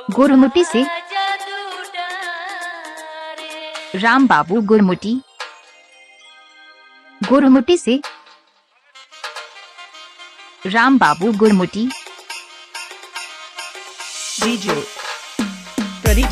गुरमुटी से राम बाबू गुरमुटी, गुरमुटी से राम बाबू गुरमुटी। डीजे प्रदीप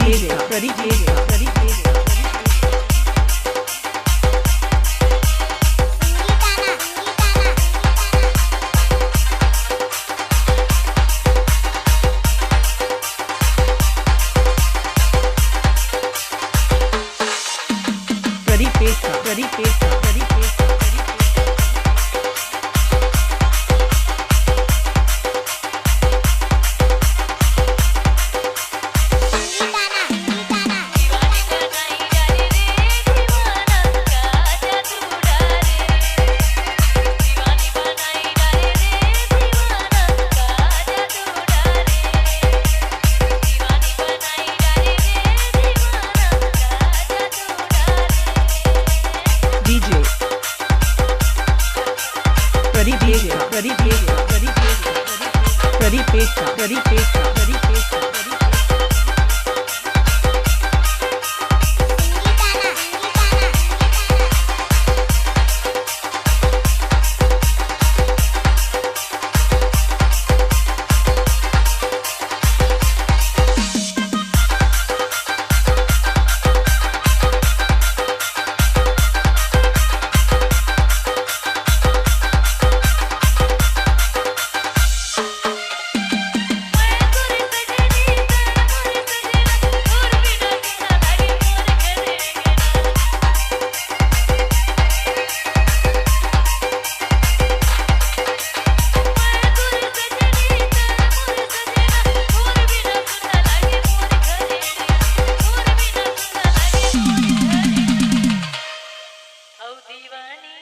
दीवानी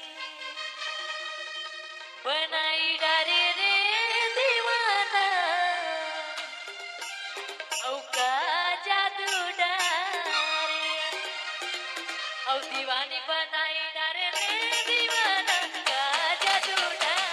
बनाई डारे रे दीवाना का जादू डारे, दीवानी बनाई डारे रे दीवाना का जादू डारे।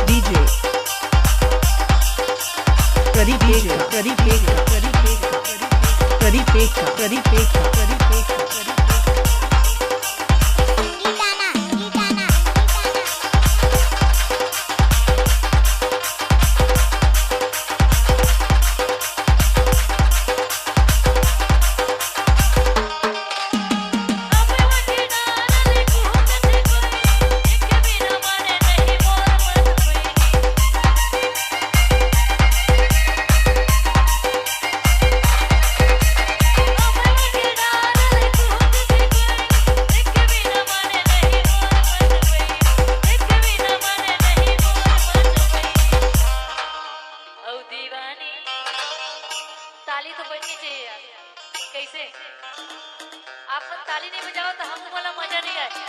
डीजे ताली तो बजनी चाहिए यार। कैसे आप ताली नहीं बजाओ तो हमको वाला मजा नहीं आएगा।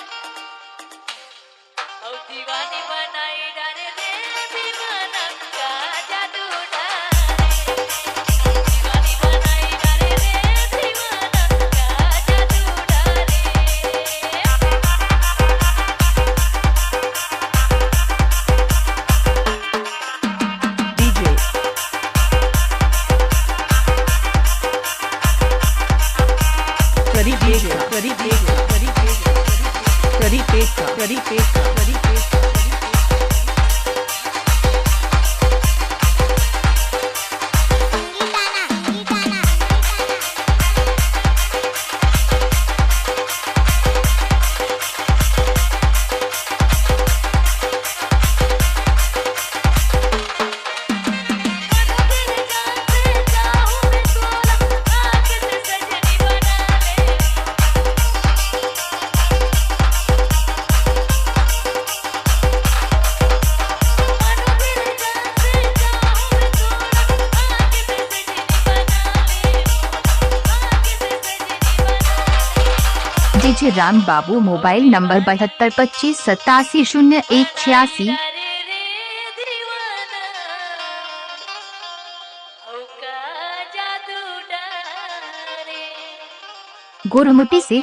और दीवानी बनाई डारे रे दीवाना का जादू डारे, दीवानी बनाई डारे रे दीवाना का जादू डारे। डीजे डीजे राम बाबू, मोबाइल नंबर 7225870186। गुरमुटी से